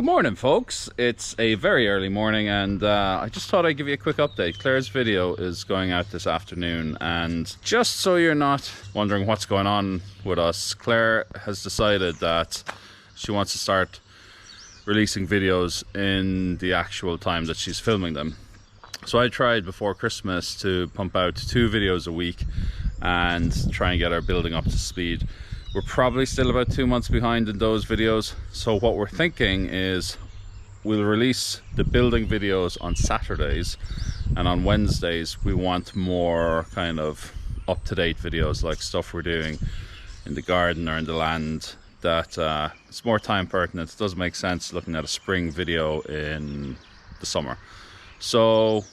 Good morning, folks. It's a very early morning and I just thought I'd give you a quick update. Claire's video is going out this afternoon, and just so you're not wondering what's going on with us, Claire has decided that she wants to start releasing videos in the actual time that she's filming them. So I tried before Christmas to pump out 2 videos a week and try and get our building up to speed. We're probably still about 2 months behind in those videos, so what we're thinking is we'll release the building videos on Saturdays, and on Wednesdays we want more kind of up-to-date videos, like stuff we're doing in the garden or in the land that it's more time pertinent. It doesn't make sense looking at a spring video in the summer. So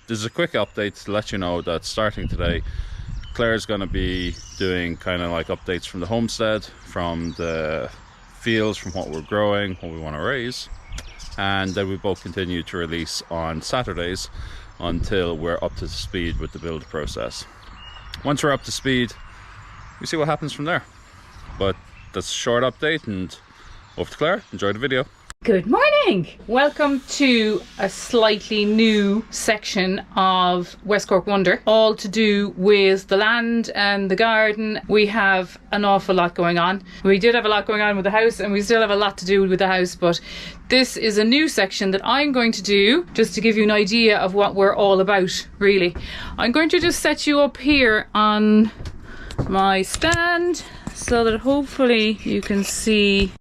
this is a quick update to let you know that starting today, Claire's going to be doing kind of like updates from the homestead, from the fields, from what we're growing, what we want to raise, and then we both continue to release on Saturdays until we're up to speed with the build process. Once we're up to speed, we see what happens from there. But that's a short update, and over to Claire. Enjoy the video. Good morning! Welcome to a slightly new section of West Cork Wonder, all to do with the land and the garden. We have an awful lot going on. We did have a lot going on with the house, and we still have a lot to do with the house, but this is a new section that I'm going to do just to give you an idea of what we're all about, really. I'm going to just set you up here on my stand so that hopefully you can see.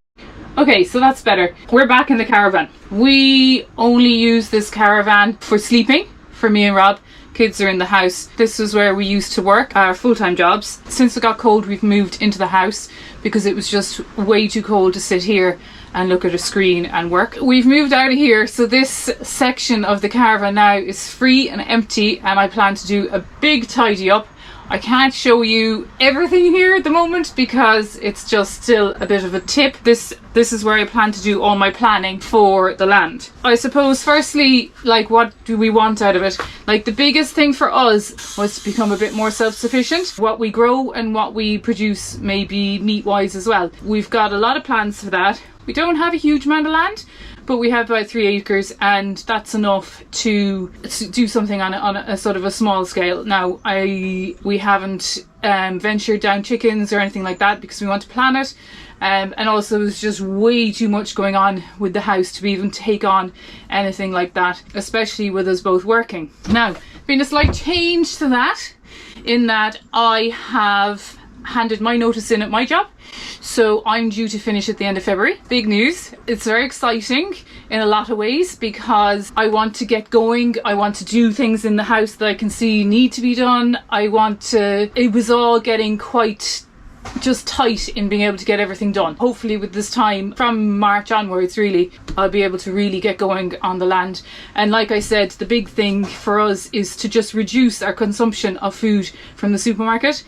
Okay, so that's better. We're back in the caravan. We only use this caravan for sleeping, for me and Rob. Kids are in the house. This is where we used to work, our full-time jobs. Since it got cold, we've moved into the house because it was just way too cold to sit here and look at a screen and work. We've moved out of here, so this section of the caravan now is free and empty, and I plan to do a big tidy up. I can't show you everything here at the moment because it's just still a bit of a tip. This is where I plan to do all my planning for the land. I suppose firstly, like, what do we want out of it? Like, the biggest thing for us was to become a bit more self-sufficient. What we grow and what we produce, maybe meat-wise as well. We've got a lot of plans for that. We don't have a huge amount of land, but we have about 3 acres, and that's enough to do something on a sort of a small scale. Now, we haven't ventured down chickens or anything like that because we want to plan it, and also there's just way too much going on with the house to even take on anything like that, especially with us both working. Now, been a slight change to that in that I have handed my notice in at my job. So I'm due to finish at the end of February. Big news. It's very exciting in a lot of ways because I want to get going. I want to do things in the house that I can see need to be done. It was all getting quite just tight in being able to get everything done. Hopefully with this time from March onwards, really, I'll be able to really get going on the land. And like I said, the big thing for us is to just reduce our consumption of food from the supermarket.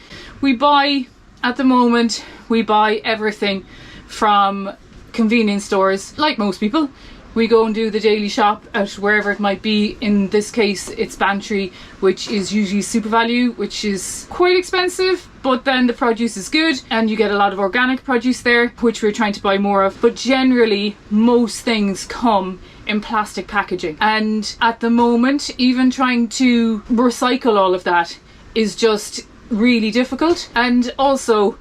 At the moment, we buy everything from convenience stores, like most people. We go and do the daily shop at wherever it might be. In this case, it's Bantry, which is usually Super Value, which is quite expensive, but then the produce is good and you get a lot of organic produce there, which we're trying to buy more of. But generally, most things come in plastic packaging. And at the moment, even trying to recycle all of that is just really difficult. And also,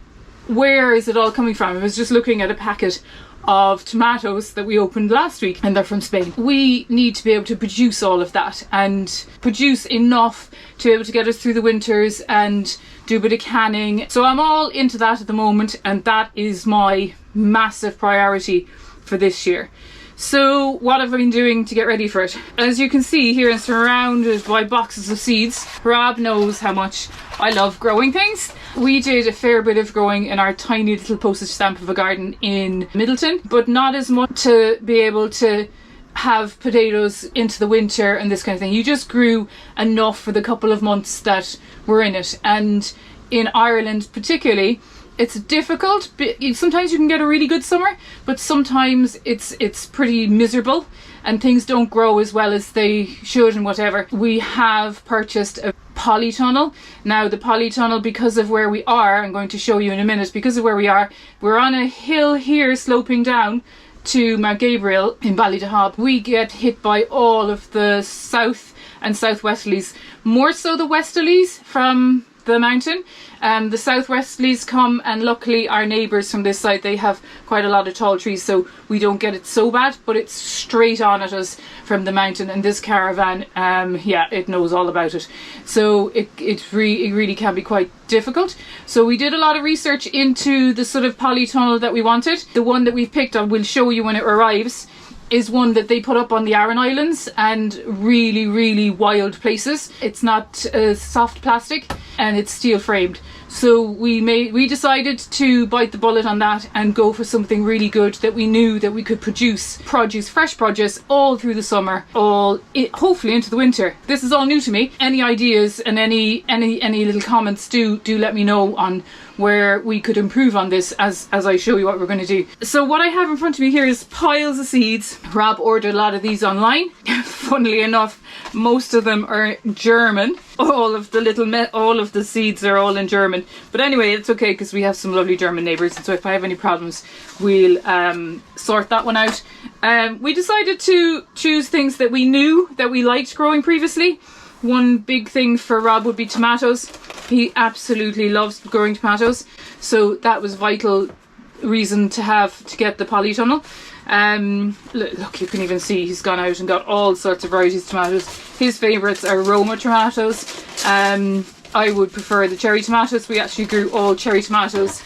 where is it all coming from? I was just looking at a packet of tomatoes that we opened last week, and they're from Spain. We need to be able to produce all of that and produce enough to be able to get us through the winters and do a bit of canning. So I'm all into that at the moment, and that is my massive priority for this year. So what have I been doing to get ready for it? As you can see here, I'm surrounded by boxes of seeds. Rob knows how much I love growing things. We did a fair bit of growing in our tiny little postage stamp of a garden in Middleton, but not as much to be able to have potatoes into the winter and this kind of thing. You just grew enough for the couple of months that we're in it. And in Ireland particularly, it's difficult. Sometimes you can get a really good summer, but sometimes it's pretty miserable and things don't grow as well as they should and whatever. We have purchased a polytunnel. Now the polytunnel, because of where we are, I'm going to show you in a minute, because of where we are, we're on a hill here sloping down to Mount Gabriel in Ballydehob, we get hit by all of the south and southwesterlies, more so the westerlies from the mountain. The southwesterlies come, and luckily our neighbours from this side, they have quite a lot of tall trees, so we don't get it so bad, but it's straight on at us from the mountain, and this caravan, yeah, it knows all about it. So it really can be quite difficult. So we did a lot of research into the sort of polytunnel that we wanted. The one that we've picked on, we'll show you when it arrives, is one that they put up on the Aran Islands and really wild places. It's not soft plastic and it's steel framed. So we decided to bite the bullet on that and go for something really good that we knew that we could produce fresh produce all through the summer, hopefully into the winter. This is all new to me. Any ideas and any little comments, do let me know on where we could improve on this as I show you what we're going to do. So what I have in front of me here is piles of seeds. Rob ordered a lot of these online. Funnily enough, most of them are German. All of the seeds are all in German. But anyway, it's okay because we have some lovely German neighbours, and so if I have any problems, we'll sort that one out. We decided to choose things that we knew that we liked growing previously. One big thing for Rob would be tomatoes. He absolutely loves growing tomatoes, so that was vital reason to get the polytunnel. Look, you can even see he's gone out and got all sorts of varieties of tomatoes. His favourites are Roma tomatoes. I would prefer the cherry tomatoes. We actually grew all cherry tomatoes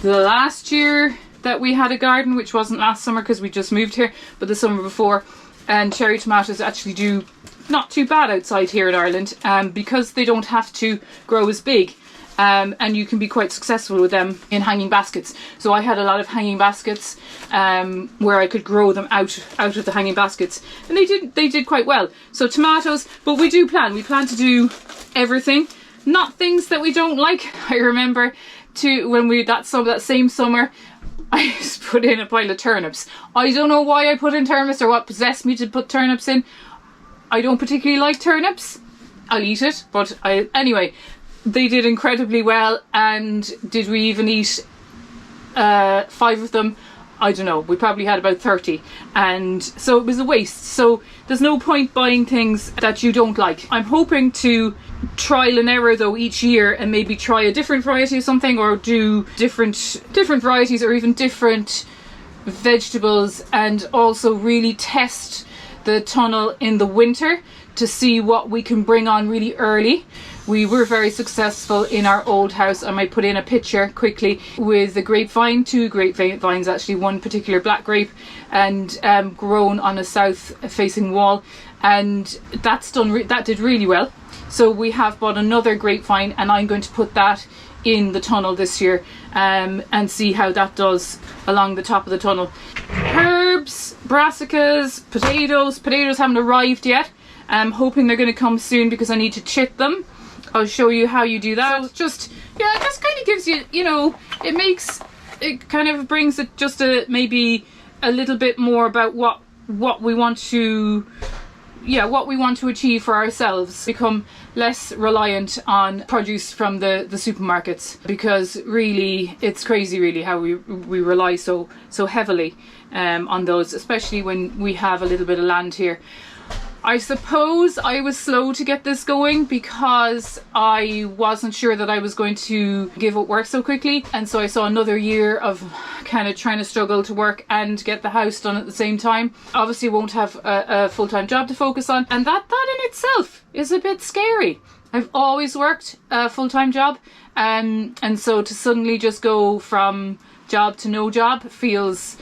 the last year that we had a garden, which wasn't last summer because we just moved here, but the summer before. And cherry tomatoes actually do not too bad outside here in Ireland, because they don't have to grow as big. And you can be quite successful with them in hanging baskets. So I had a lot of hanging baskets where I could grow them out of the hanging baskets, and they did quite well. So tomatoes, but we plan to do everything, not things that we don't like. I remember that same summer, I just put in a pile of turnips. I don't know why I put in turnips or what possessed me to put turnips in. I don't particularly like turnips. I'll eat it, but anyway. They did incredibly well, and did we even eat 5 of them? I don't know, we probably had about 30, and so it was a waste. So there's no point buying things that you don't like. I'm hoping to trial and error though each year, and maybe try a different variety of something, or do different varieties, or even different vegetables, and also really test the tunnel in the winter to see what we can bring on really early. We were very successful in our old house. I might put in a picture quickly with a grapevine, 2 grapevines actually, one particular black grape, and grown on a south facing wall, and that did really well. So we have bought another grapevine, and I'm going to put that in the tunnel this year, and see how that does along the top of the tunnel. Herbs, brassicas, potatoes haven't arrived yet. I'm hoping they're going to come soon because I need to chit them. I'll show you how you do that. So it just kind of gives you, it kind of brings it just maybe a little bit more about what we want to achieve for ourselves. Become less reliant on produce from the supermarkets, because really it's crazy really how we rely so heavily on those, especially when we have a little bit of land here. I suppose I was slow to get this going because I wasn't sure that I was going to give up work so quickly, and so I saw another year of kind of trying to struggle to work and get the house done at the same time. Obviously won't have a full-time job to focus on, and that in itself is a bit scary. I've always worked a full-time job, and so to suddenly just go from job to no job feels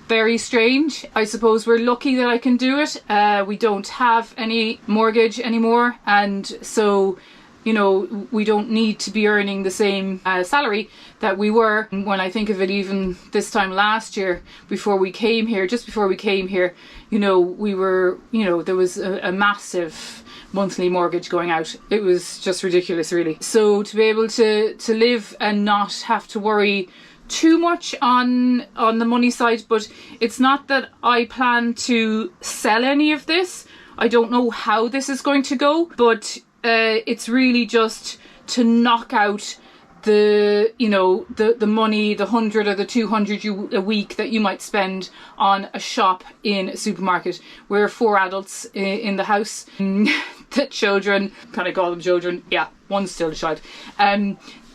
very strange. I suppose we're lucky that I can do it. We don't have any mortgage anymore, and so we don't need to be earning the same salary that we were. When I think of it, even this time last year, just before we came here, we were, there was a massive monthly mortgage going out. It was just ridiculous really. So to be able to live and not have to worry too much on the money side, but it's not that I plan to sell any of this. I don't know how this is going to go, but it's really just to knock out the money, the 100 or the 200 a week that you might spend on a shop in a supermarket. We're 4 adults in the house. The children, can I call them children? Yeah, one's still a child.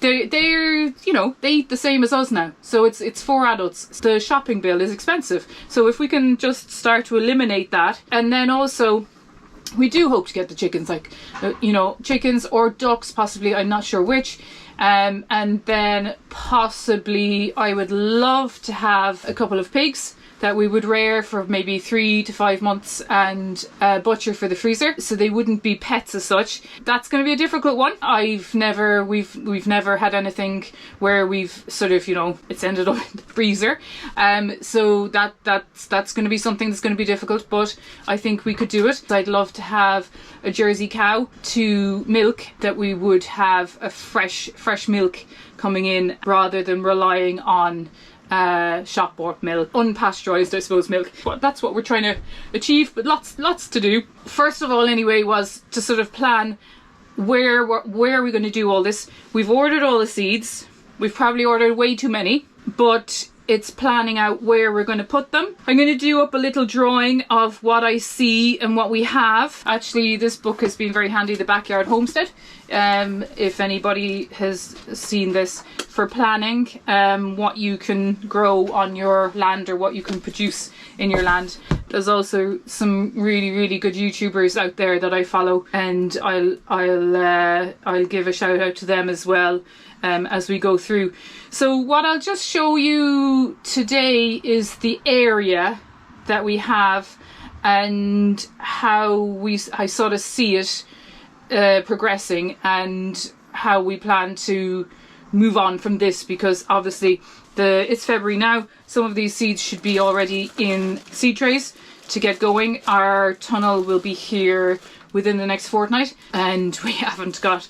They're they eat the same as us now, so it's 4 adults. The shopping bill is expensive, so if we can just start to eliminate that. And then also we do hope to get the chickens, like chickens or ducks possibly, I'm not sure which. And then possibly I would love to have a couple of pigs that we would rear for maybe 3 to 5 months and butcher for the freezer, so they wouldn't be pets as such. That's going to be a difficult one. We've never had anything where we've sort of it's ended up in the freezer. So that's going to be something that's going to be difficult, but I think we could do it. I'd love to have a Jersey cow to milk, that we would have a fresh milk coming in rather than relying on shop bought milk, unpasteurized I suppose milk. But that's what we're trying to achieve, but lots to do. First of all anyway was to sort of plan where are we going to do all this. We've ordered all the seeds. We've probably ordered way too many, but it's planning out where we're going to put them. I'm going to do up a little drawing of what I see and what we have. Actually, this book has been very handy, The Backyard Homestead. If anybody has seen this, for planning what you can grow on your land or what you can produce in your land. There's also some really good YouTubers out there that I follow, and I'll give a shout out to them as well as we go through. So what I'll just show you today is the area that we have and how I sort of see it progressing, and how we plan to move on from this, because obviously it's February now. Some of these seeds should be already in seed trays to get going. Our tunnel will be here within the next fortnight, and we haven't got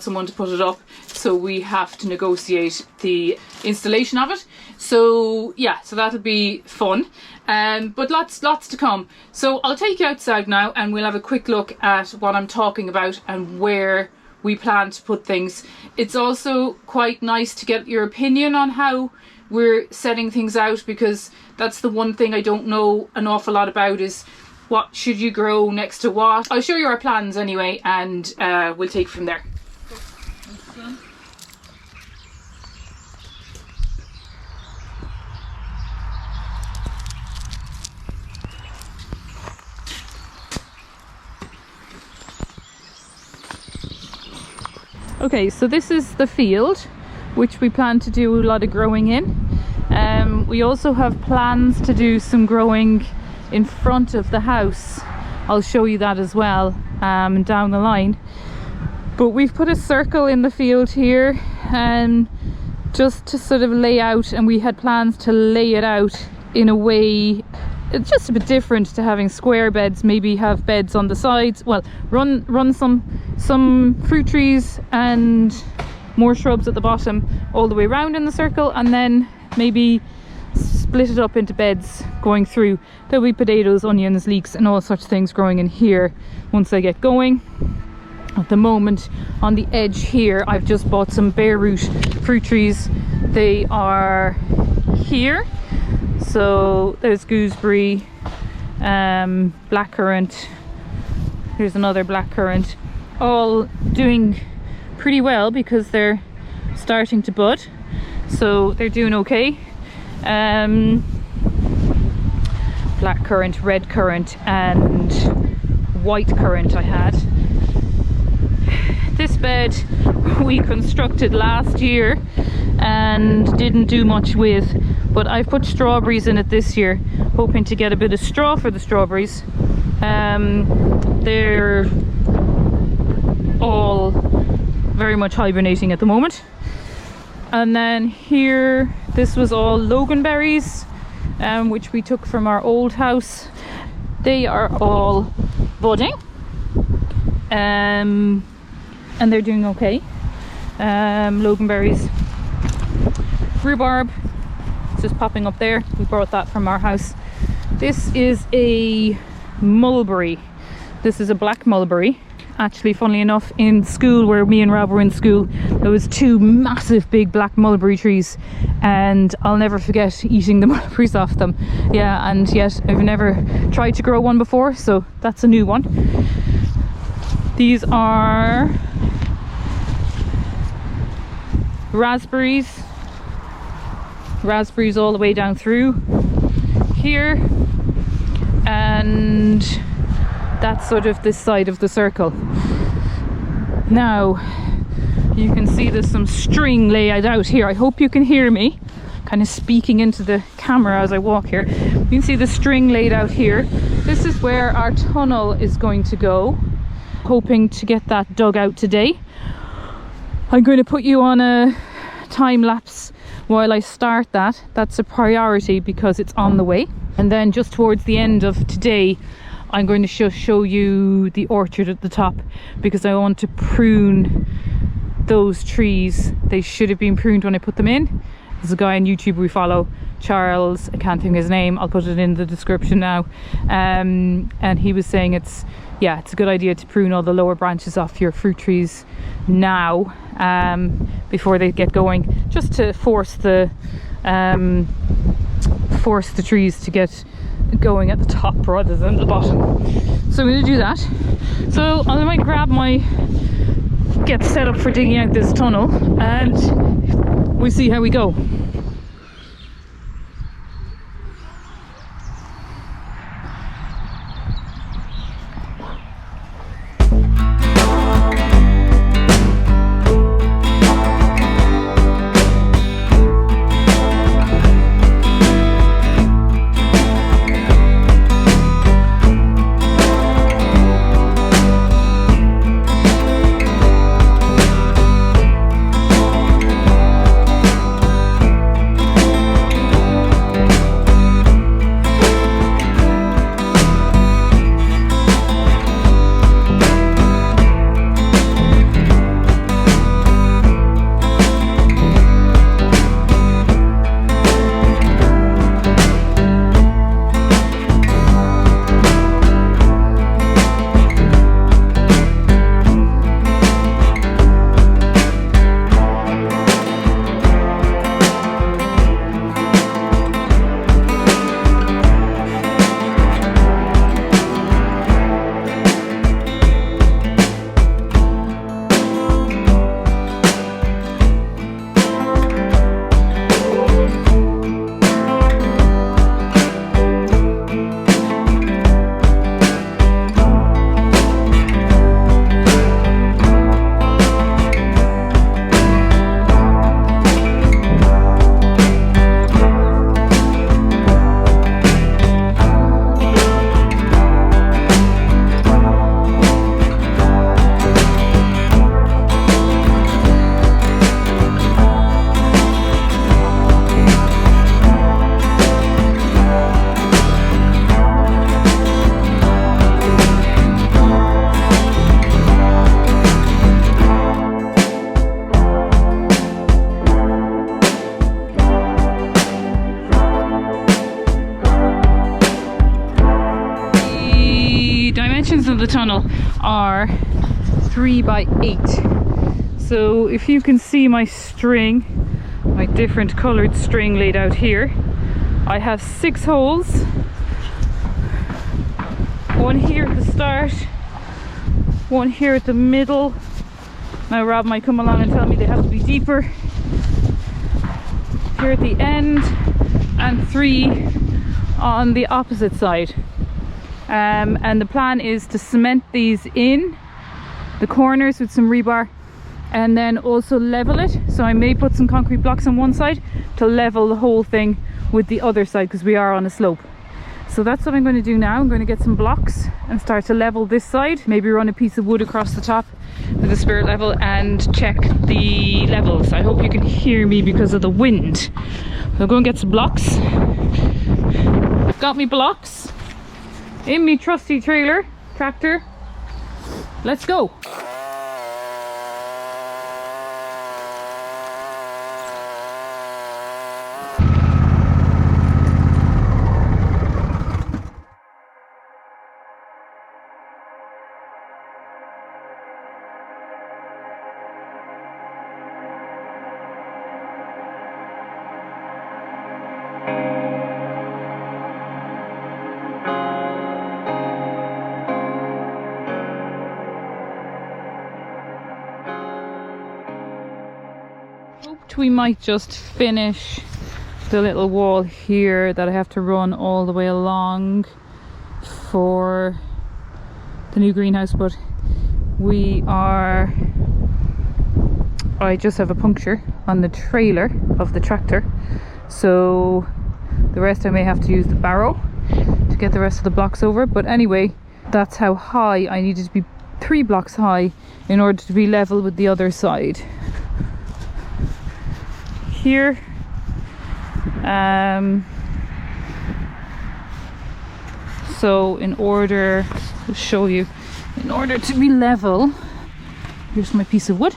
someone to put it up, so we have to negotiate the installation of it. So yeah, so that'll be fun. But lots to come. So I'll take you outside now and we'll have a quick look at what I'm talking about and where we plan to put things. It's also quite nice to get your opinion on how we're setting things out, because that's the one thing I don't know an awful lot about, is what should you grow next to what. I'll show you our plans anyway, and we'll take it from there. Okay, so this is the field which we plan to do a lot of growing in. We also have plans to do some growing in front of the house. I'll show you that as well down the line. But we've put a circle in the field here just to sort of lay out, and we had plans to lay it out in a way it's just a bit different to having square beds. Maybe have beds on the sides, well, run some fruit trees and more shrubs at the bottom all the way around in the circle, and then maybe split it up into beds going through. There'll be potatoes, onions, leeks and all such things growing in here once I get going. At the moment, on the edge here, I've just bought some bare root fruit trees. They are here. So there's gooseberry, blackcurrant, here's another blackcurrant, all doing pretty well because they're starting to bud, so they're doing okay. Blackcurrant, red currant and white currant I had. This bed we constructed last year and didn't do much with, but I've put strawberries in it this year, hoping to get a bit of straw for the strawberries. They're all very much hibernating at the moment. And then here, this was all loganberries, which we took from our old house. They are all budding, and they're doing okay. Loganberries. Rhubarb, just popping up there. We brought that from our house. This is a mulberry. This is a black mulberry. Actually, funnily enough, in school, where me and Rob were in school, There was two massive big black mulberry trees, and I'll never forget eating the mulberries off them. Yeah, and yet I've never tried to grow one before, so that's a new one. These are raspberries all the way down through here, and that's sort of this side of the circle. Now you can see there's some string laid out here. I hope you can hear me kind of speaking into the camera as I walk here. You can see the string laid out here. This is where our tunnel is going to go. Hoping to get that dug out today. I'm going to put you on a time lapse while I start that. That's a priority because it's on the way. And then just towards the end of today, I'm going to show you the orchard at the top, because I want to prune those trees. They should have been pruned when I put them in. There's a guy on YouTube we follow, Charles, I can't think of his name, I'll put it in the description now, and he was saying it's a good idea to prune all the lower branches off your fruit trees now, before they get going, just to force the trees to get going at the top rather than the bottom. So I'm going to do that. So I might get set up for digging out this tunnel, and we'll see how we go. The tunnel are 3 by 8. So if you can see my string, my different colored string laid out here, I have 6 holes, one here at the start, one here at the middle. Now Rob might come along and tell me they have to be deeper, here at the end, and 3 on the opposite side. And the plan is to cement these in the corners with some rebar, and then also level it. So I may put some concrete blocks on one side to level the whole thing with the other side, because we are on a slope. So that's what I'm going to do now. I'm going to get some blocks and start to level this side, maybe run a piece of wood across the top with a spirit level and check the levels. I hope you can hear me because of the wind. I'll go and get some blocks. Got me blocks in me trusty tractor. Let's go. we might just finish the little wall here that I have to run all the way along for the new greenhouse, but I just have a puncture on the trailer of the tractor, so the rest I may have to use the barrow to get the rest of the blocks over. But anyway, that's how high I needed to be, 3 blocks high, in order to be level with the other side here. So in order to show you, in order to be level, here's my piece of wood.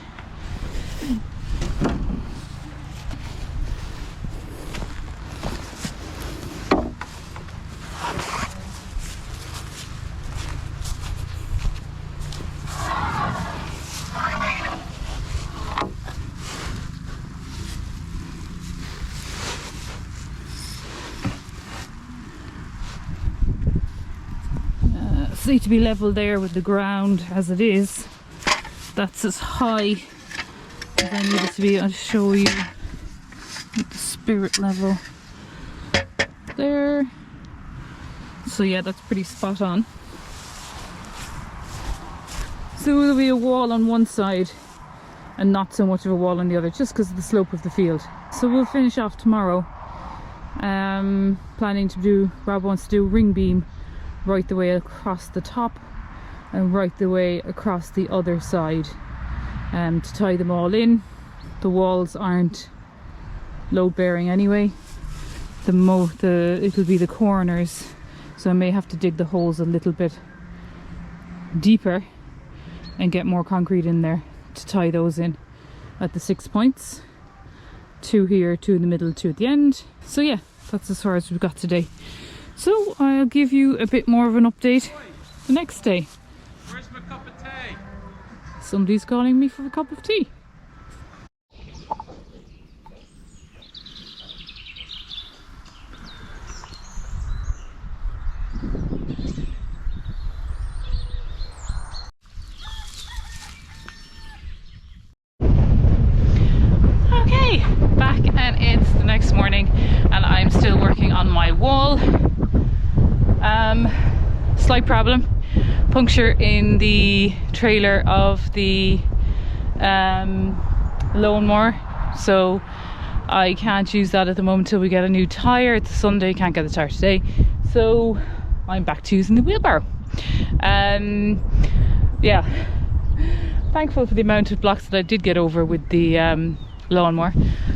See, to be level there with the ground as it is, that's as high as I need it to be. I'll show you with the spirit level there. So yeah, that's pretty spot on. So there'll be a wall on one side and not so much of a wall on the other, just because of the slope of the field. So we'll finish off tomorrow. Planning to do, Rob wants to do ring beam right the way across the top and right the way across the other side, to tie them all in. The walls aren't load bearing anyway. It'll be the corners, so I may have to dig the holes a little bit deeper and get more concrete in there to tie those in at the 6 points. 2 here, 2 in the middle, 2 at the end. So yeah, that's as far as we've got today. So I'll give you a bit more of an update the next day. Where's my cup of tea? Somebody's calling me for a cup of tea. Okay, back, and it's the next morning and I'm still working on my wall. Slight problem, puncture in the trailer of the lawnmower, so I can't use that at the moment till we get a new tyre. It's a Sunday, can't get the tyre today, so I'm back to using the wheelbarrow. Yeah, thankful for the amount of blocks that I did get over with the lawnmower.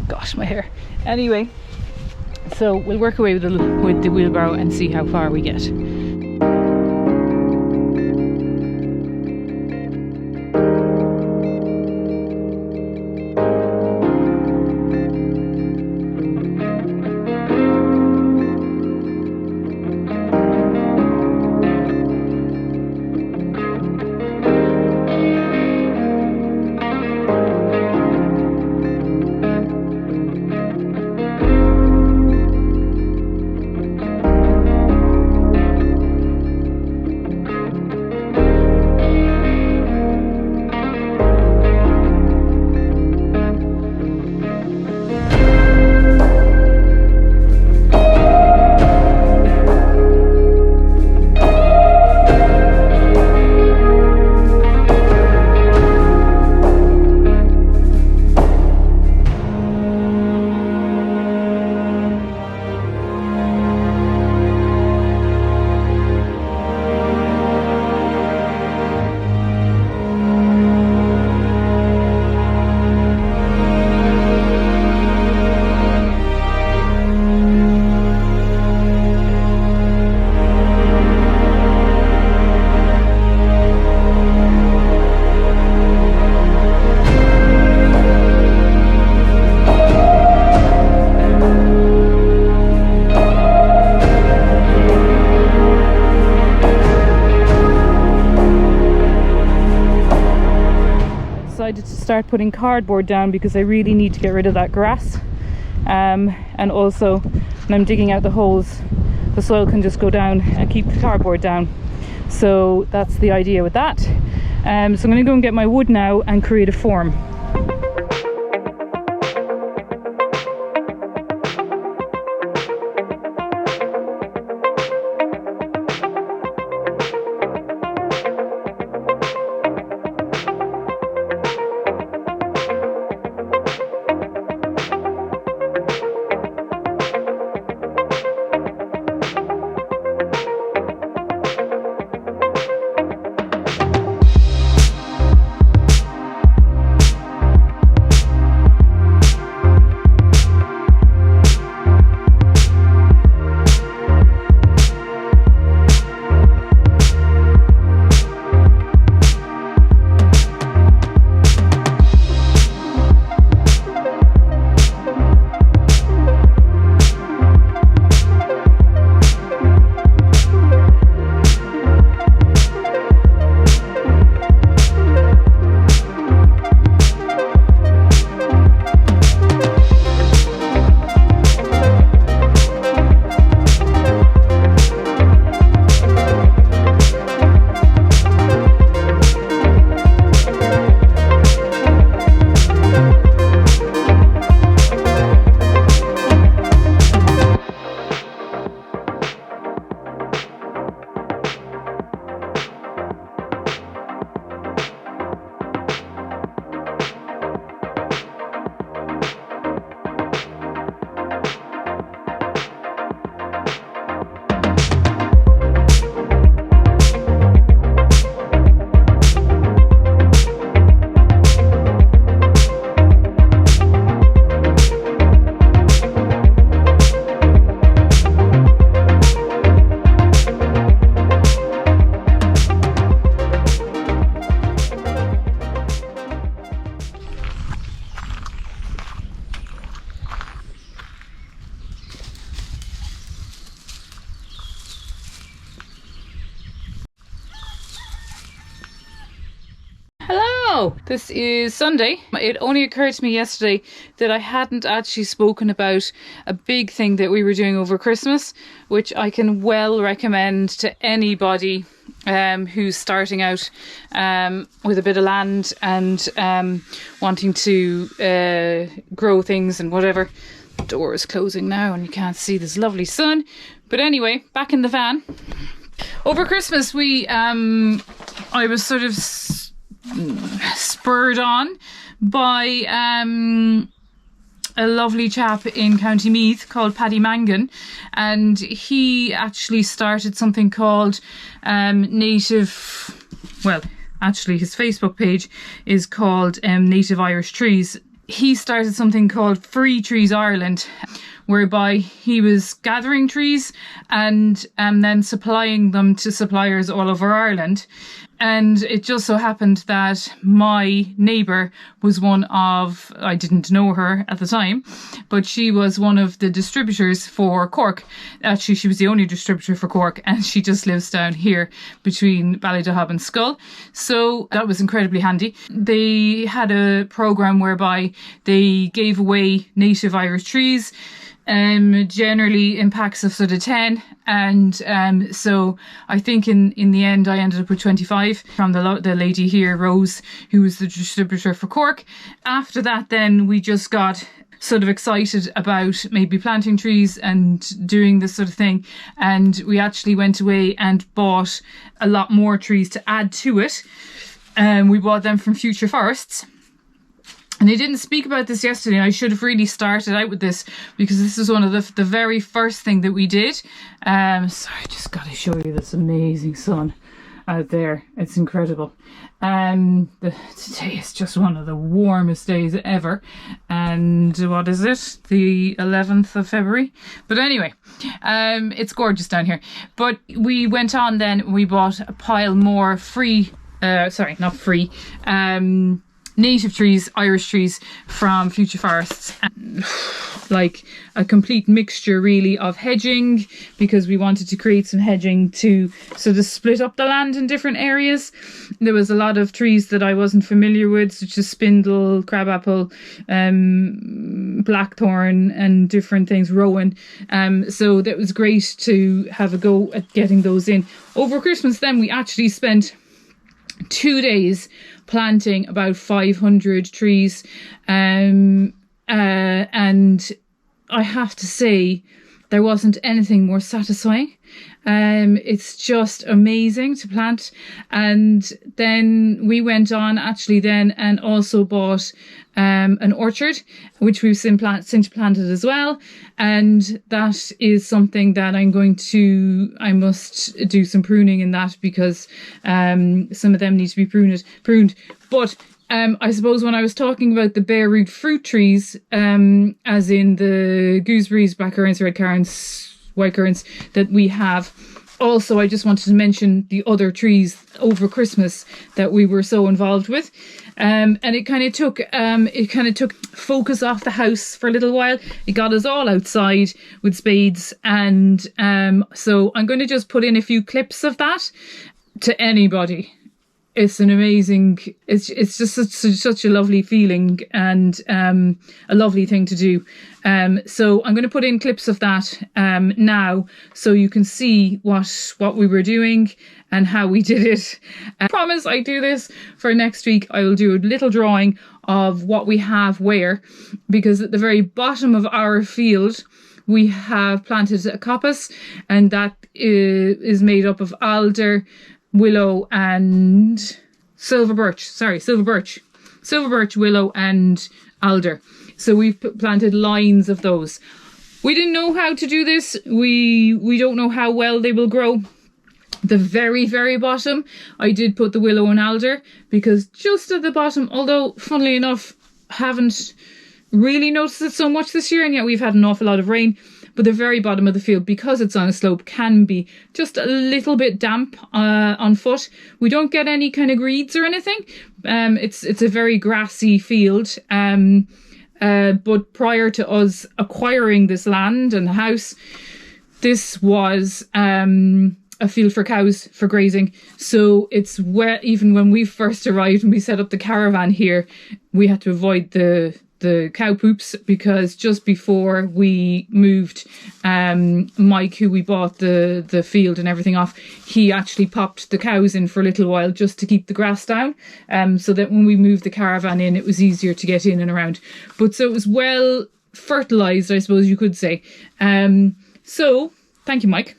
Gosh, my hair. Anyway, so we'll work away with the wheelbarrow and see how far we get. Decided to start putting cardboard down because I really need to get rid of that grass, and also when I'm digging out the holes, the soil can just go down and keep the cardboard down. So that's the idea with that. So I'm going to go and get my wood now and create a form. So, this is Sunday. It only occurred to me yesterday that I hadn't actually spoken about a big thing that we were doing over Christmas, which I can well recommend to anybody who's starting out with a bit of land and wanting to grow things and whatever. The door is closing now and you can't see this lovely sun. But anyway, back in the van. Over Christmas, I was sort of spurred on by a lovely chap in County Meath called Paddy Mangan, and he actually started something called actually his Facebook page is called Native Irish Trees. He started something called Free Trees Ireland, whereby he was gathering trees and then supplying them to suppliers all over Ireland. And it just so happened that my neighbour was one of, I didn't know her at the time, but she was one of the distributors for Cork. Actually, she was the only distributor for Cork, and she just lives down here between Ballydehob and Schull. So that was incredibly handy. They had a programme whereby they gave away native Irish trees, generally in packs of sort of 10, and so I think in the end I ended up with 25 from the lady here, Rose, who was the distributor for Cork. After that, then we just got sort of excited about maybe planting trees and doing this sort of thing, and we actually went away and bought a lot more trees to add to it. We bought them from Future Forests. And I didn't speak about this yesterday. I should have really started out with this because this is one of the very first thing that we did. Sorry, I just got to show you this amazing sun out there. It's incredible. Today is just one of the warmest days ever. And what is it? The 11th of February? But anyway, it's gorgeous down here. But we went on then, we bought a pile more native trees, Irish trees from Future Forests, and like a complete mixture really of hedging, because we wanted to create some hedging to sort of split up the land in different areas. There was a lot of trees that I wasn't familiar with, such as spindle, crabapple, blackthorn and different things, rowan. So that was great to have a go at getting those in. Over Christmas then we actually spent 2 days planting about 500 trees, and I have to say there wasn't anything more satisfying. It's just amazing to plant. And then we went on actually then and also bought an orchard, which we've since planted as well. And that is something that I must do some pruning in that, because some of them need to be pruned. But I suppose when I was talking about the bare root fruit trees, as in the gooseberries, blackcurrants, red currants, white currants that we have, also I just wanted to mention the other trees over Christmas that we were so involved with. And it kind of took focus off the house for a little while. It got us all outside with spades, and so I'm going to just put in a few clips of that to anybody. It's an amazing, it's just such a lovely feeling, and a lovely thing to do. So I'm going to put in clips of that now, so you can see what we were doing and how we did it. I promise I do this for next week. I will do a little drawing of what we have where, because at the very bottom of our field we have planted a coppice, and that is made up of alder, willow and silver birch, willow and alder. So we've planted lines of those. We didn't know how to do this. We don't know how well they will grow. The very, very bottom, I did put the willow and alder, because just at the bottom, although funnily enough, haven't really noticed it so much this year, and yet we've had an awful lot of rain. But the very bottom of the field, because it's on a slope, can be just a little bit damp on foot. We don't get any kind of reeds or anything. It's a very grassy field. But prior to us acquiring this land and the house, this was a field for cows for grazing. So it's where, even when we first arrived and we set up the caravan here, we had to avoid the cow poops, because just before we moved, Mike, who we bought the field and everything off, he actually popped the cows in for a little while just to keep the grass down, so that when we moved the caravan in, it was easier to get in and around. But so it was well fertilized, I suppose you could say. So thank you, Mike.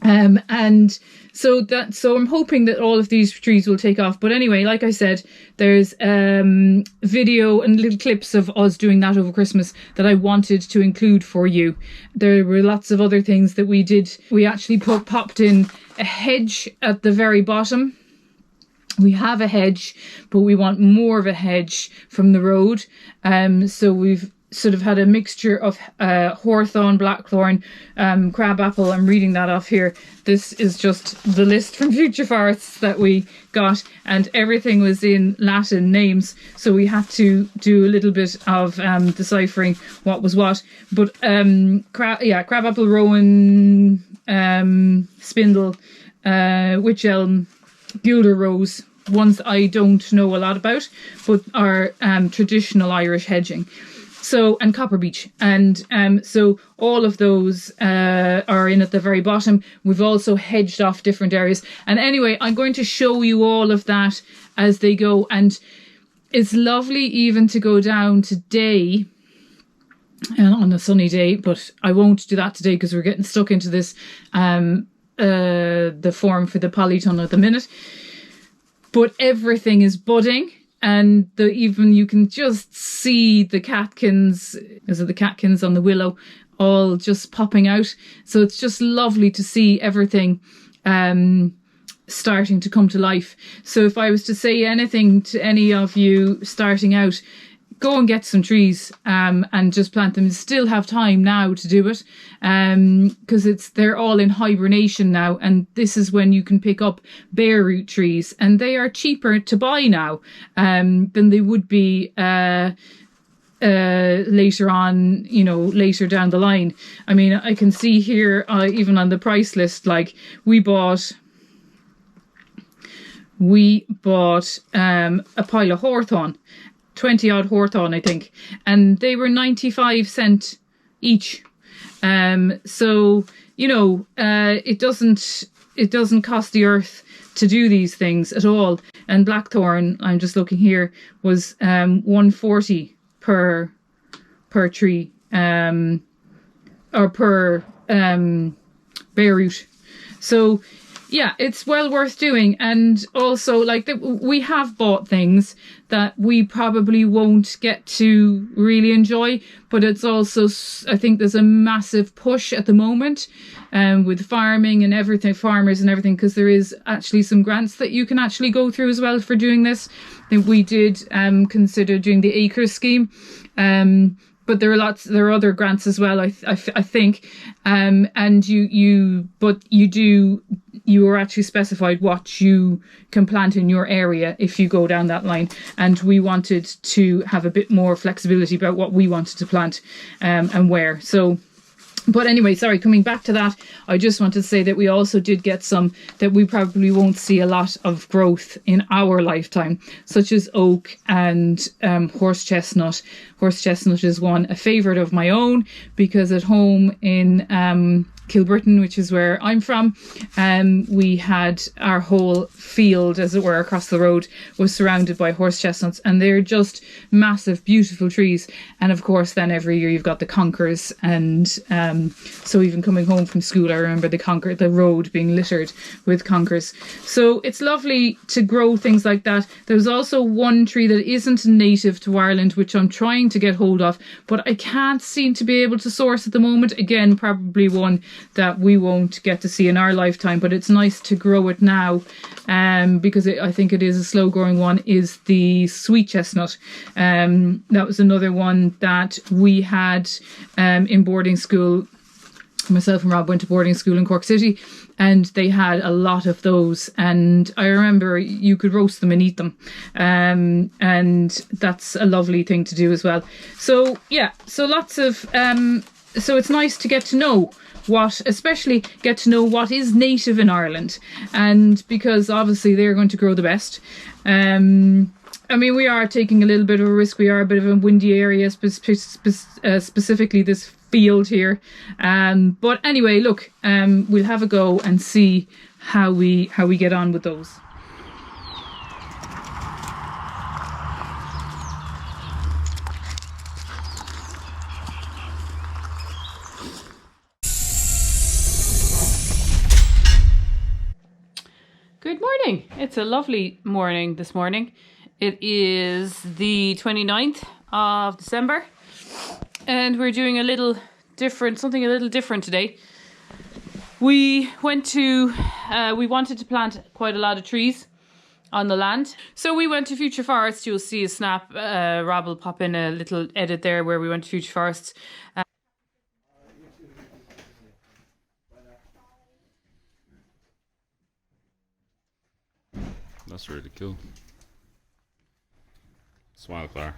And so I'm hoping that all of these trees will take off. But anyway, like I said, there's video and little clips of us doing that over Christmas that I wanted to include for you. There were lots of other things that we did. We actually popped in a hedge at the very bottom. We have a hedge, but we want more of a hedge from the road. So we've sort of had a mixture of hawthorn, blackthorn, crabapple. I'm reading that off here. This is just the list from Future Forests that we got, and everything was in Latin names, so we had to do a little bit of deciphering what was what. But crabapple, rowan, spindle, wych elm, guelder rose, ones I don't know a lot about, but are traditional Irish hedging. So, and copper beech. And so all of those are in at the very bottom. We've also hedged off different areas. And anyway, I'm going to show you all of that as they go. And it's lovely even to go down today on a sunny day, but I won't do that today because we're getting stuck into this, the form for the polytunnel at the minute. But everything is budding. And even you can just see the catkins, is it the catkins on the willow, all just popping out. So it's just lovely to see everything starting to come to life. So if I was to say anything to any of you starting out, go and get some trees and just plant them. You still have time now to do it, because they're all in hibernation now, and this is when you can pick up bare root trees, and they are cheaper to buy now than they would be later on, later down the line. I mean, I can see here even on the price list, like we bought a pile of hawthorn, 20 odd hawthorn, I think, and they were 95 cents each. So it doesn't cost the earth to do these things at all. And blackthorn, I'm just looking here, was 140 per tree, or per bare root. So yeah, it's well worth doing. And also, we have bought things that we probably won't get to really enjoy, but it's also, I think there's a massive push at the moment with farming and everything, farmers and everything, because there is actually some grants that you can actually go through as well for doing this. I think we did consider doing the acres scheme. But there are other grants as well, I think, and you are actually specified what you can plant in your area if you go down that line. And we wanted to have a bit more flexibility about what we wanted to plant and where. So. But anyway, sorry, coming back to that, I just wanted to say that we also did get some that we probably won't see a lot of growth in our lifetime, such as oak and horse chestnut. Horse chestnut is a favourite of my own, because at home in Kilbrittain, which is where I'm from, we had our whole field, as it were, across the road was surrounded by horse chestnuts, and they're just massive, beautiful trees. And of course, then every year you've got the conkers, and so even coming home from school, I remember the road being littered with conkers. So it's lovely to grow things like that. There's also one tree that isn't native to Ireland, which I'm trying to get hold of, but I can't seem to be able to source at the moment. Again, probably one that we won't get to see in our lifetime, but it's nice to grow it now, because I think it is a slow growing one, is the sweet chestnut. That was another one that we had in boarding school. Myself and Rob went to boarding school in Cork City, and they had a lot of those, and I remember you could roast them and eat them, and that's a lovely thing to do as well. So yeah, so lots of So it's nice to get to know especially get to know what is native in Ireland, and because obviously they're going to grow the best. I mean, we are taking a little bit of a risk. We are a bit of a windy area, specifically this field here. But anyway, look, we'll have a go and see how we get on with those. Good morning. It's a lovely morning this morning. It is the 29th of December, and we're doing something a little different today. We wanted to plant quite a lot of trees on the land. So we went to Future Forests. You'll see a snap. Rob will pop in a little edit there where we went to Future Forests. That's really cool. Smile, Clare.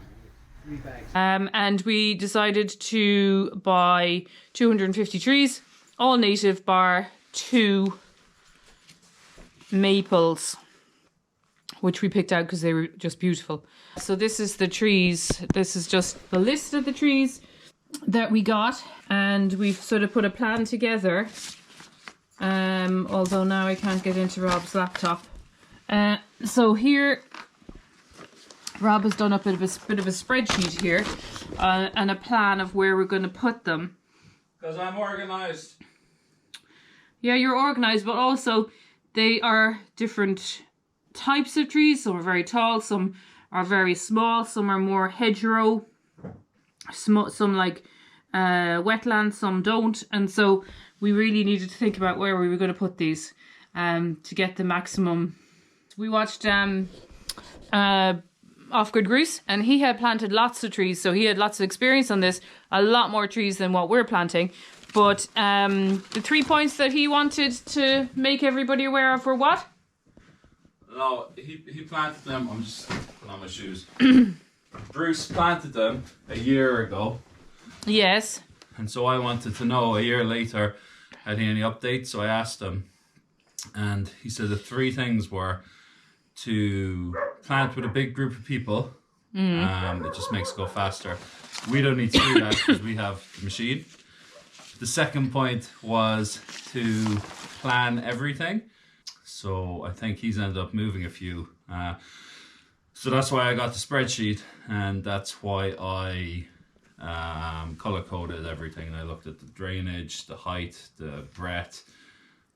And we decided to buy 250 trees, all native bar 2 maples, which we picked out because they were just beautiful. So this is the trees. This is just the list of the trees that we got, and we've sort of put a plan together. Although now I can't get into Rob's laptop. So here, Rob has done a bit of a spreadsheet here, and a plan of where we're going to put them. Because I'm organised. Yeah, you're organised, but also they are different types of trees. Some are very tall, some are very small, some are more hedgerow, some like wetlands, some don't. And so we really needed to think about where we were going to put these to get the maximum. We watched Off-Grid Goose, and he had planted lots of trees, so he had lots of experience on this, a lot more trees than what we're planting. But the 3 points that he wanted to make everybody aware of were what? No, he planted them. I'm just putting on my shoes. Bruce planted them a year ago. Yes. And so I wanted to know a year later, had he any updates? So I asked him, and he said the 3 things were to plant with a big group of people. It just makes it go faster. We don't need to do that because we have the machine. The second point was to plan everything. So I think he's ended up moving a few. So that's why I got the spreadsheet, and that's why I color coded everything. And I looked at the drainage, the height, the breadth,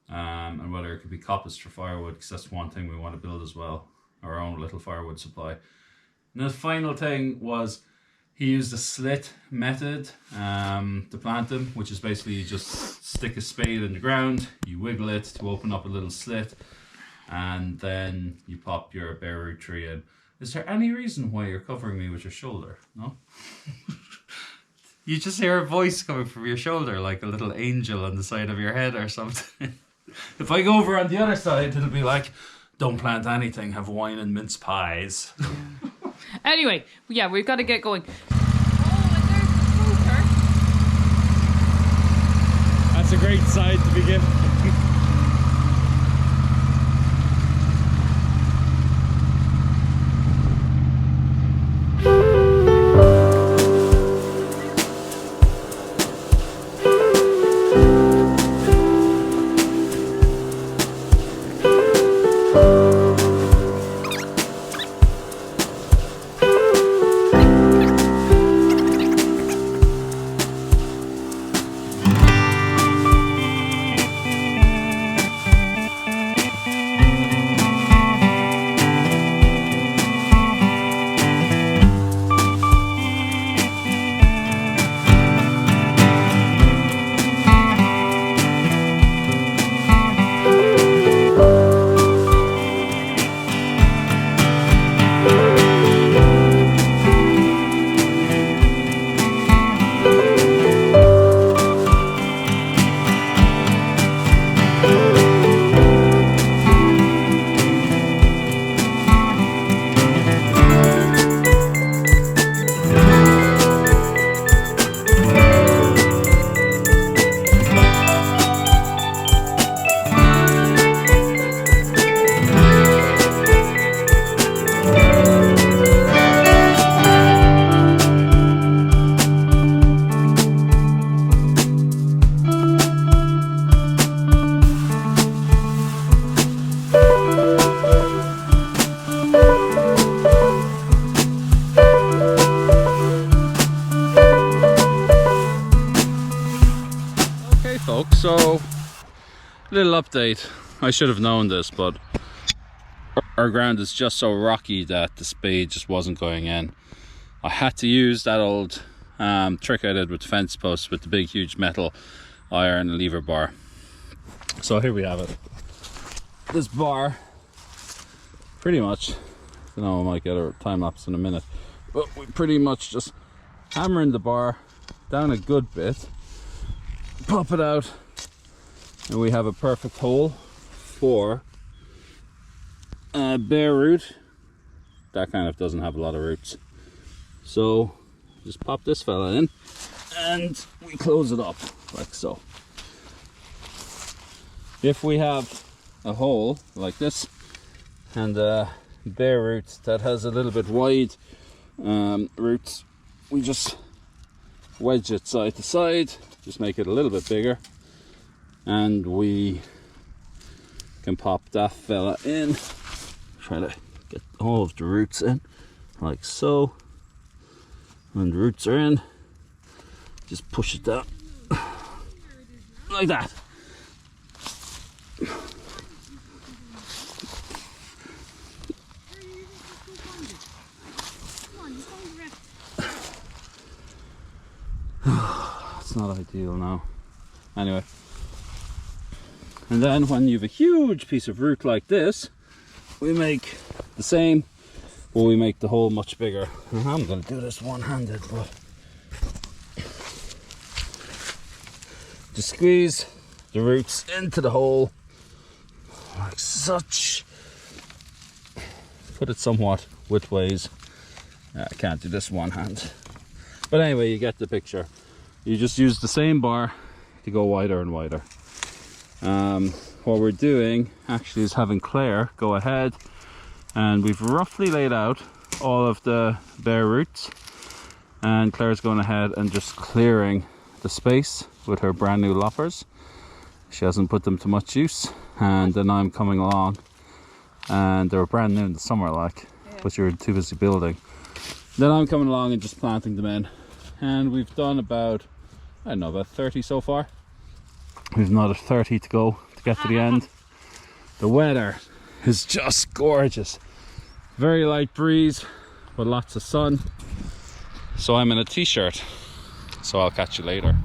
and whether it could be coppiced for firewood, because that's one thing we want to build as well, our own little firewood supply. And the final thing was he used a slit method to plant them, which is basically you just stick a spade in the ground, you wiggle it to open up a little slit, and then you pop your bare root tree in. Is there any reason why you're covering me with your shoulder? No? You just hear a voice coming from your shoulder, like a little angel on the side of your head or something. If I go over on the other side, it'll be like, don't plant anything, have wine and mince pies. Anyway, yeah, we've got to get going. Oh, and there's the scooter. That's a great side to begin. Little update. I should have known this, but our ground is just so rocky that the spade just wasn't going in. I had to use that old trick I did with the fence posts with the big huge metal iron lever bar. So here we have it. This bar, pretty much, I know I might get a time lapse in a minute, but we pretty much just hammering the bar down a good bit, pop it out, and we have a perfect hole for a bare root. That kind of doesn't have a lot of roots. So just pop this fella in and we close it up like so. If we have a hole like this and a bare root that has a little bit wide roots, we just wedge it side to side, just make it a little bit bigger, and we can pop that fella in. Try to get all of the roots in like so. When the roots are in, just push it down like that. It's not ideal now. Anyway, and then when you have a huge piece of root like this, we make the same, but we make the hole much bigger. I'm going to do this one-handed, but just squeeze the roots into the hole like such. Put it somewhat widthways. I can't do this one hand, but anyway, you get the picture. You just use the same bar to go wider and wider. What we're doing actually is having Clare go ahead, and we've roughly laid out all of the bare roots, and Claire's going ahead and just clearing the space with her brand new loppers. She hasn't put them to much use, and then I'm coming along, and they were brand new in the summer, like, but you were too busy building. Then I'm coming along and just planting them in, and we've done about, I don't know, about 30 so far. We've another 30 to go to get to the end. The weather is just gorgeous. Very light breeze, but lots of sun. So I'm in a t-shirt, so I'll catch you later.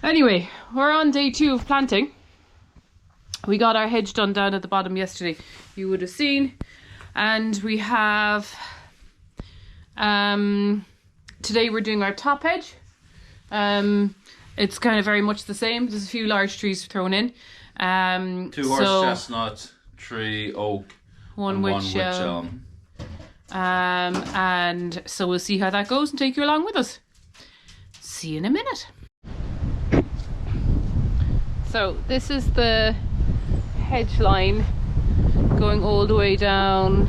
Anyway, we're on day 2 of planting. We got our hedge done down at the bottom yesterday. you would have seen. And we have, today we're doing our top hedge. It's kind of very much the same. There's a few large trees thrown in. 2 horse chestnut, 3 oak, one witch elm. And so we'll see how that goes and take you along with us. See you in a minute. So this is the hedge line going all the way down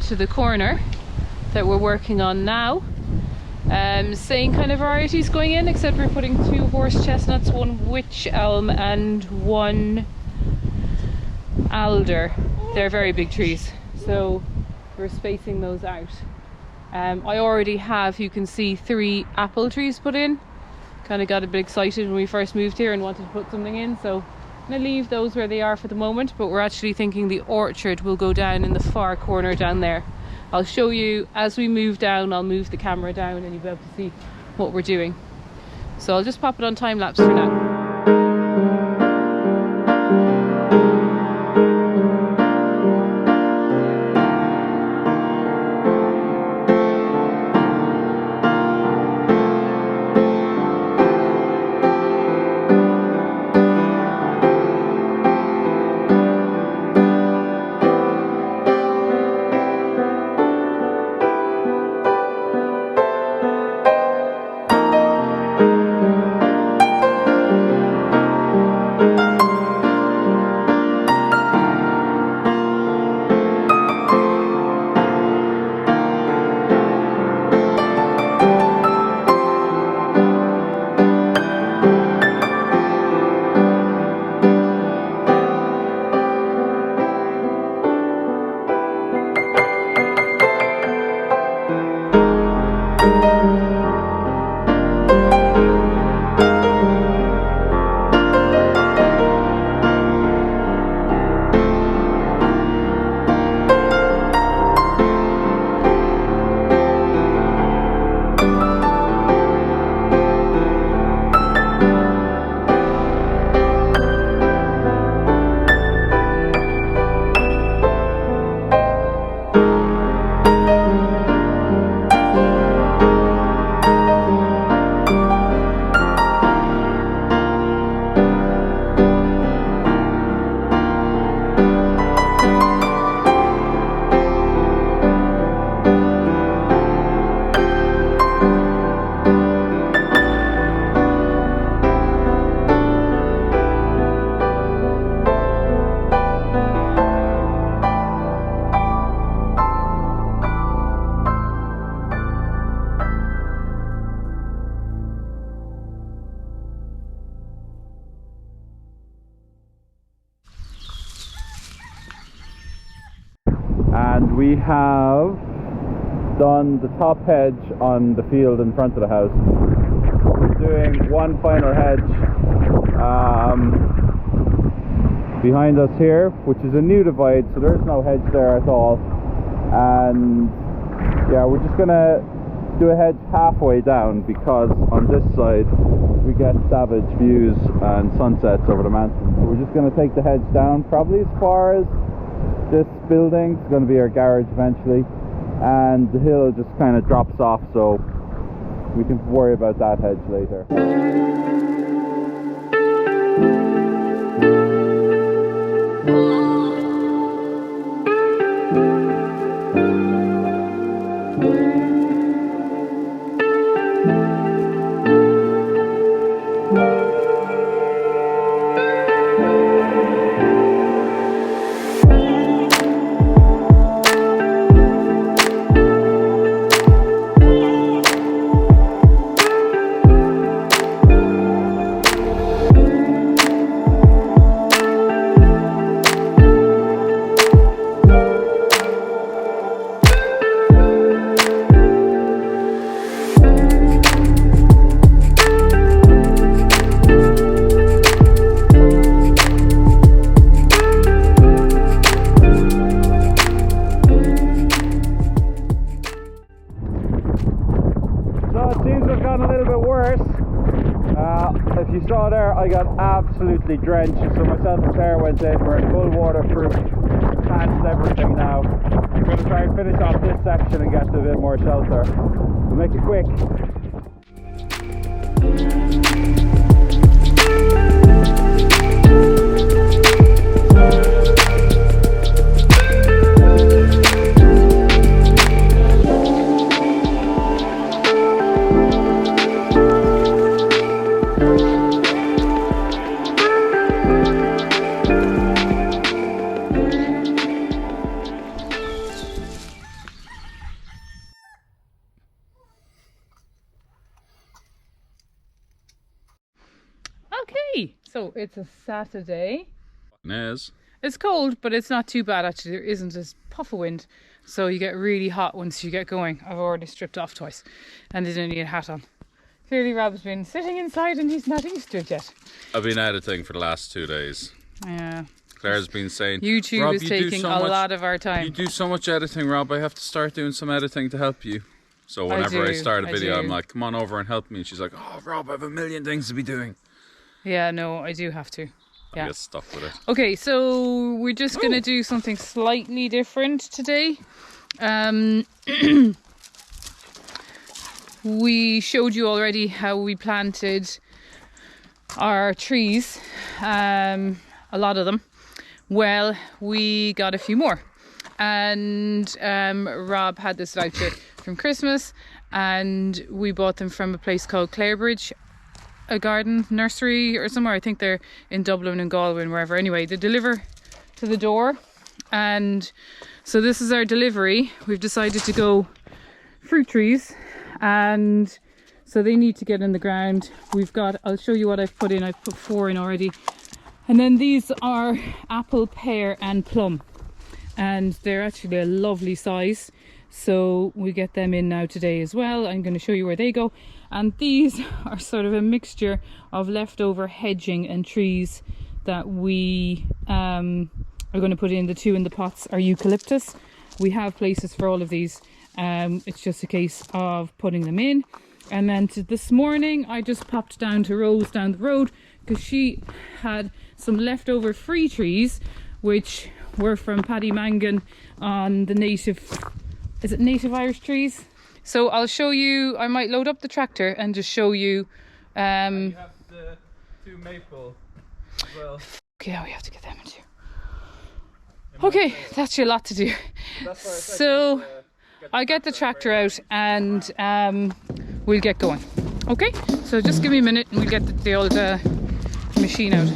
to the corner that we're working on now. Same kind of varieties going in, except we're putting 2 horse chestnuts, 1 witch elm and 1 alder. They're very big trees, so we're spacing those out. I already have, you can see, 3 apple trees put in. Kind of got a bit excited when we first moved here and wanted to put something in, so I'm going to leave those where they are for the moment, but we're actually thinking the orchard will go down in the far corner down there. I'll show you as we move down. I'll move the camera down and you'll be able to see what we're doing. So I'll just pop it on time lapse for now. And we have done the top hedge on the field in front of the house. We're doing one final hedge behind us here, which is a new divide, so there's no hedge there at all. And yeah, we're just gonna do a hedge halfway down, because on this side we get savage views and sunsets over the mountains. So we're just gonna take the hedge down probably as far as this building. It's going to be our garage eventually, and the hill just kind of drops off, so we can worry about that hedge later. If you saw there, I got absolutely drenched, so myself and Clare went in. We're in full waterproof past everything now. I'm going to try and finish off this section and get to a bit more shelter. We'll make it quick. Okay, so it's a Saturday. It is. It's cold, but it's not too bad actually. There isn't a puff of wind, so you get really hot once you get going. I've already stripped off twice and didn't need a hat on. Clearly Rob's been sitting inside and he's not used to it yet. I've been editing for the last 2 days. Yeah. Claire's been saying, YouTube Rob, is you do taking so a much- lot of our time. You do so much editing, Rob. I have to start doing some editing to help you. So whenever I do, start a I video, do. I'm like, come on over and help me. And she's like, oh, Rob, I have a million things to be doing. Yeah, no, I do have to. I Yeah. get stuck with it. Okay, so we're just going to do something slightly different today. We showed you already how we planted our trees, a lot of them. Well, we got a few more. And Rob had this voucher from Christmas and we bought them from a place called Clare, a garden nursery or somewhere. I think they're in Dublin and Galway and wherever. Anyway, they deliver to the door, and so this is our delivery. We've decided to go fruit trees, and so they need to get in the ground. We've got, I'll show you what I've put in. I've put 4 in already, and then these are apple, pear and plum, and they're actually a lovely size, so we get them in now today as well. I'm going to show you where they go. And these are sort of a mixture of leftover hedging and trees that we are going to put in. The 2 in the pots are eucalyptus. We have places for all of these. It's just a case of putting them in. And then this morning I just popped down to Rose down the road because she had some leftover free trees which were from Paddy Mangan on the native, is it native Irish trees? So I'll show you, I might load up the tractor and just show you. You have the 2 maple as well. Yeah, we have to get them in too. Okay, that's your lot to do. So I'll get the tractor out and we'll get going. Okay, so just give me a minute and we'll get the old machine out.